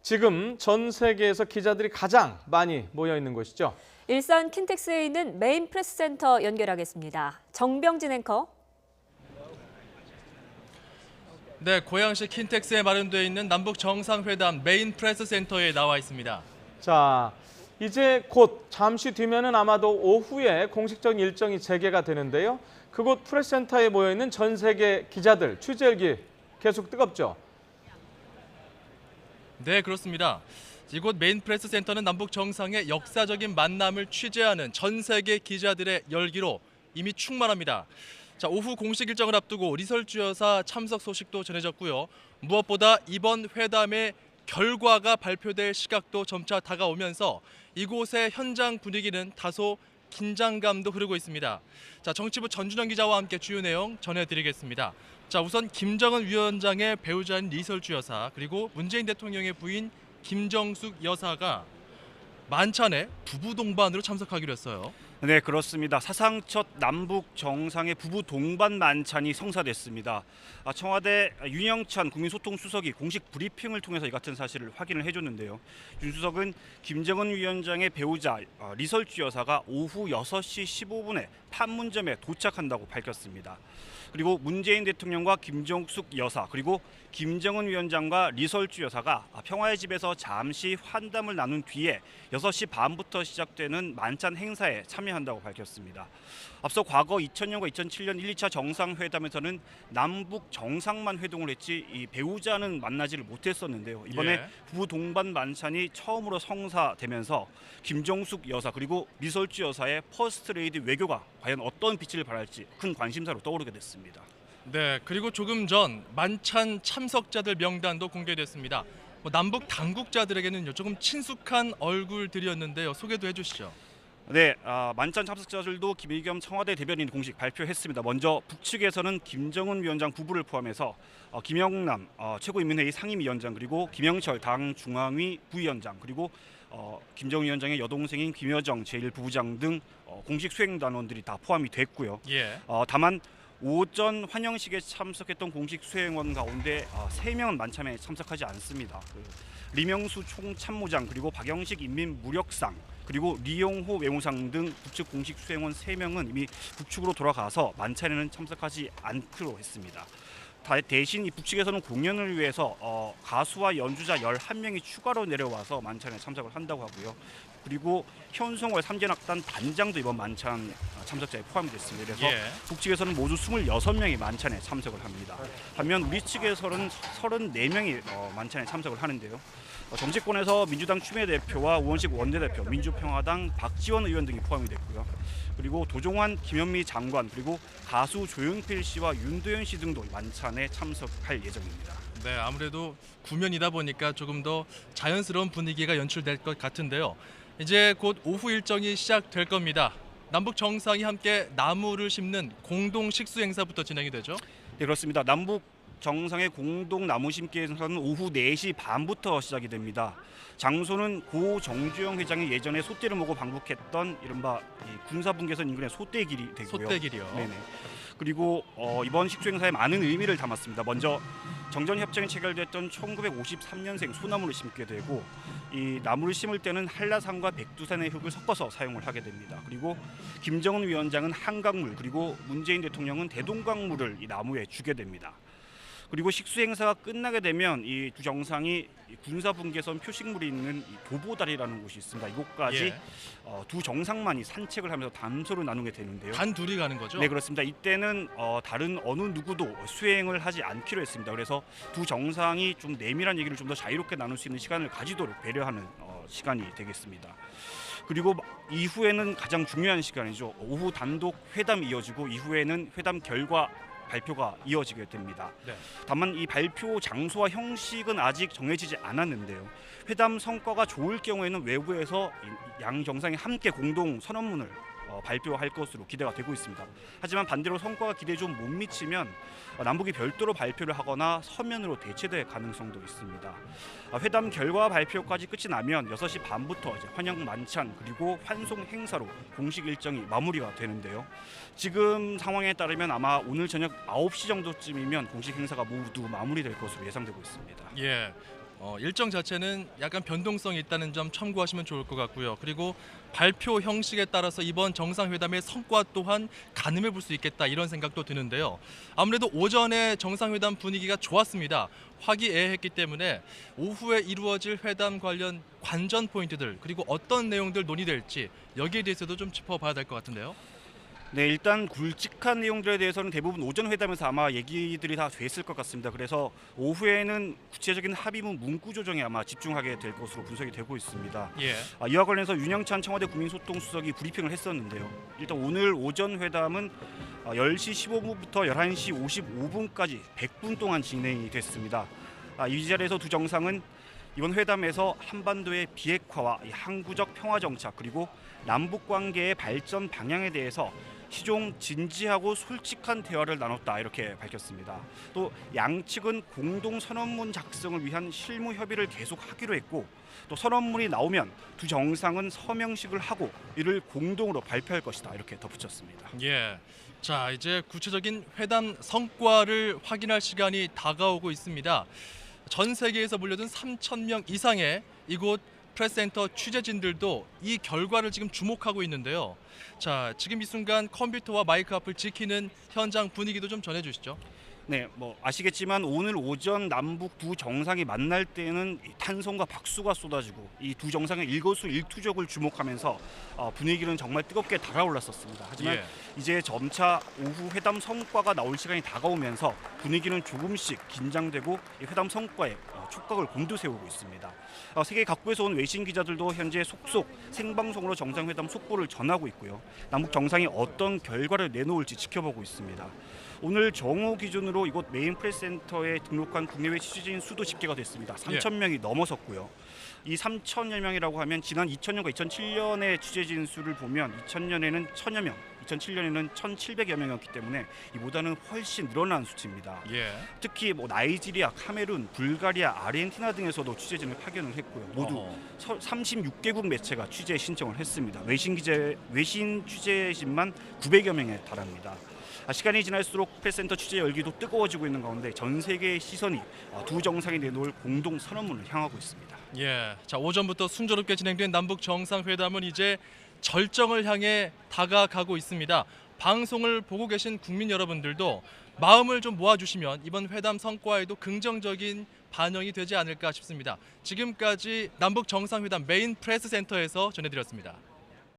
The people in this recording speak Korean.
지금 전 세계에서 기자들이 가장 많이 모여 있는 곳이죠. 일산 킨텍스에 있는 메인 프레스 센터 연결하겠습니다. 정병진 앵커. 네, 고양시 킨텍스에 마련되어 있는 남북 정상회담 메인 프레스 센터에 나와 있습니다. 자, 이제 곧 잠시 뒤면은 아마도 오후에 공식적인 일정이 재개가 되는데요. 그곳 프레스센터에 모여 있는 전 세계 기자들 취재 열기 계속 뜨겁죠. 네, 그렇습니다. 이곳 메인 프레스 센터는 남북 정상의 역사적인 만남을 취재하는 전 세계 기자들의 열기로 이미 충만합니다. 자, 오후 공식 일정을 앞두고 리설주 여사 참석 소식도 전해졌고요. 무엇보다 이번 회담의 결과가 발표될 시각도 점차 다가오면서 이곳의 현장 분위기는 다소 긴장감도 흐르고 있습니다. 자, 정치부 전준영 기자와 함께 주요 내용 전해드리겠습니다. 자, 우선 김정은 위원장의 배우자인 리설주 여사 그리고 문재인 대통령의 부인 김정숙 여사가 만찬에 부부 동반으로 참석하기로 했어요. 네, 그렇습니다. 사상 첫 남북 정상의 부부 동반 만찬이 성사됐습니다. 청와대 윤영찬 국민소통수석이 공식 브리핑을 통해서 이 같은 사실을 확인을 해줬는데요. 윤 수석은 김정은 위원장의 배우자 리설주 여사가 오후 6시 15분에 판문점에 도착한다고 밝혔습니다. 그리고 문재인 대통령과 김정숙 여사 그리고 김정은 위원장과 리설주 여사가 평화의 집에서 잠시 환담을 나눈 뒤에 6시 반부터 시작되는 만찬 행사에 참여한다고 밝혔습니다. 앞서 과거 2000년과 2007년 1, 2차 정상회담에서는 남북 정상만 회동을 했지 이 배우자는 만나지를 못했었는데요. 이번에 부부 동반 만찬이 처음으로 성사되면서 김정숙 여사 그리고 리설주 여사의 퍼스트 레이디 외교가 과연 어떤 빛을 발할지 큰 관심사로 떠오르게 됐습니다. 네, 그리고 조금 전 만찬 참석자들 명단도 공개됐습니다. 남북 당국자들에게는 조금 친숙한 얼굴들이었는데요. 소개도 해주시죠. 네, 만찬 참석자들도 김의겸 청와대 대변인 공식 발표했습니다. 먼저 북측에서는 김정은 위원장 부부를 포함해서 김영남 최고인민회의 상임위원장 그리고 김영철 당 중앙위 부위원장 그리고 김정은 위원장의 여동생인 김여정 제1부부장 등 공식 수행단원들이 다 포함이 됐고요. 다만 오전 환영식에 참석했던 공식 수행원 가운데 3명은 만찬에 참석하지 않습니다. 리명수 총참모장 그리고 박영식 인민무력상 그리고 리용호 외무상 등 북측 공식 수행원 3명은 이미 북측으로 돌아가서 만찬에는 참석하지 않기로 했습니다. 대신 이 북측에서는 공연을 위해서 가수와 연주자 11명이 추가로 내려와서 만찬에 참석을 한다고 하고요. 그리고 현송월 삼재낙단 단장도 이번 만찬 참석자에 포함이 됐습니다. 그래서 북측에서는 모두 26명이 만찬에 참석을 합니다. 반면 우리 측에서는 34명이 만찬에 참석을 하는데요. 정치권에서 민주당 추미애 대표와 우원식 원내대표, 민주평화당 박지원 의원 등이 포함이 됐고요. 그리고 도종환, 김현미 장관 그리고 가수 조용필 씨와 윤도현 씨 등도 만찬에 참석할 예정입니다. 네, 아무래도 구면이다 보니까 조금 더 자연스러운 분위기가 연출될 것 같은데요. 이제 곧 오후 일정이 시작될 겁니다. 남북 정상이 함께 나무를 심는 공동 식수 행사부터 진행이 되죠? 네, 그렇습니다. 남북 정상의 공동 나무 심기 행사는 오후 4시 반부터 시작이 됩니다. 장소는 고 정주영 회장이 예전에 소떼를 모고 방북했던 이른바 군사분계선 인근의 소떼길이 되고요. 소떼길이요. 네네. 그리고 이번 식수 행사에 많은 의미를 담았습니다. 먼저 정전협정이 체결됐던 1953년생 소나무를 심게 되고 이 나무를 심을 때는 한라산과 백두산의 흙을 섞어서 사용을 하게 됩니다. 그리고 김정은 위원장은 한강물 그리고 문재인 대통령은 대동강물을 이 나무에 주게 됩니다. 그리고 식수 행사가 끝나게 되면 이 두 정상이 군사분계선 표식물이 있는 이 도보다리라는 곳이 있습니다. 이곳까지 두 정상만이 산책을 하면서 담소를 나누게 되는데요. 단 둘이 가는 거죠? 네, 그렇습니다. 이때는 다른 어느 누구도 수행을 하지 않기로 했습니다. 그래서 두 정상이 좀 내밀한 얘기를 좀 더 자유롭게 나눌 수 있는 시간을 가지도록 배려하는 시간이 되겠습니다. 그리고 이후에는 가장 중요한 시간이죠. 오후 단독 회담이 이어지고 이후에는 회담 결과 발표가 이어지게 됩니다. 다만 이 발표 장소와 형식은 아직 정해지지 않았는데요. 회담 성과가 좋을 경우에는 외부에서 양 정상이 함께 공동 선언문을 발표할 것으로 기대가 되고 있습니다. 하지만 반대로 성과가 기대에 좀 못 미치면 남북이 별도로 발표를 하거나 서면으로 대체될 가능성도 있습니다. 회담 결과 발표까지 끝이 나면 6시 반부터 이제 환영 만찬 그리고 환송 행사로 공식 일정이 마무리가 되는데요. 지금 상황에 따르면 아마 오늘 저녁 9시 정도쯤이면 공식 행사가 모두 마무리될 것으로 예상되고 있습니다. 일정 자체는 약간 변동성이 있다는 점 참고하시면 좋을 것 같고요. 그리고 발표 형식에 따라서 이번 정상회담의 성과 또한 가늠해 볼 수 있겠다 이런 생각도 드는데요. 아무래도 오전에 정상회담 분위기가 좋았습니다. 화기애애했기 때문에 오후에 이루어질 회담 관련 관전 포인트들 그리고 어떤 내용들 논의될지 여기에 대해서도 좀 짚어봐야 될 것 같은데요. 네, 일단 굵직한 내용들에 대해서는 대부분 오전 회담에서 아마 얘기들이 다 됐을 것 같습니다. 그래서 오후에는 구체적인 합의문 문구 조정에 아마 집중하게 될 것으로 분석이 되고 있습니다. 예. 이와 관련해서 윤영찬 청와대 국민소통수석이 브리핑을 했었는데요. 일단 오늘 오전 회담은 10시 15분부터 11시 55분까지 100분 동안 진행이 됐습니다. 이 자리에서 두 정상은 이번 회담에서 한반도의 비핵화와 항구적 평화 정착 그리고 남북 관계의 발전 방향에 대해서 시종 진지하고 솔직한 대화를 나눴다 이렇게 밝혔습니다. 또 양측은 공동 선언문 작성을 위한 실무 협의를 계속하기로 했고 또 선언문이 나오면 두 정상은 서명식을 하고 이를 공동으로 발표할 것이다 이렇게 덧붙였습니다. 예. 자, 이제 구체적인 회담 성과를 확인할 시간이 다가오고 있습니다. 전 세계에서 몰려든 3,000명 이상의 이곳 프레스센터 취재진들도 이 결과를 지금 주목하고 있는데요. 자, 지금 이 순간 컴퓨터와 마이크 앞을 지키는 현장 분위기도 좀 전해주시죠. 네, 아시겠지만 오늘 오전 남북 두 정상이 만날 때는 탄성과 박수가 쏟아지고 이 두 정상의 일거수일투족을 주목하면서 분위기는 정말 뜨겁게 달아올랐었습니다. 하지만 예. 이제 점차 오후 회담 성과가 나올 시간이 다가오면서 분위기는 조금씩 긴장되고 이 회담 성과에 촉각을 곤두세우고 있습니다. 세계 각국에서 온 외신 기자들도 현재 속속 생방송으로 정상회담 속보를 전하고 있고요. 남북 정상이 어떤 결과를 내놓을지 지켜보고 있습니다. 오늘 정오 기준으로 이곳 메인 프레스센터에 등록한 국내외 취재진 수도 집계가 됐습니다. 3,000명이 넘어섰고요. 이 3,000여 명이라고 하면 지난 2000년과 2007년의 취재진 수를 보면 2000년에는 1,000여 명, 2007년에는 1,700여 명이었기 때문에 이보다는 훨씬 늘어난 수치입니다. 예. 특히 나이지리아, 카메룬, 불가리아, 아르헨티나 등에서도 취재진을 파견을 했고요. 모두 36개국 매체가 취재 신청을 했습니다. 외신 취재진만 900여 명에 달합니다. 시간이 지날수록 프레스센터 취재 열기도 뜨거워지고 있는 가운데 전 세계의 시선이 두 정상이 내놓을 공동 선언문을 향하고 있습니다. 예. 자, 오전부터 순조롭게 진행된 남북 정상회담은 이제 절정을 향해 다가가고 있습니다. 방송을 보고 계신 국민 여러분들도 마음을 좀 모아주시면 이번 회담 성과에도 긍정적인 반영이 되지 않을까 싶습니다. 지금까지 남북 정상회담 메인 프레스센터에서 전해드렸습니다.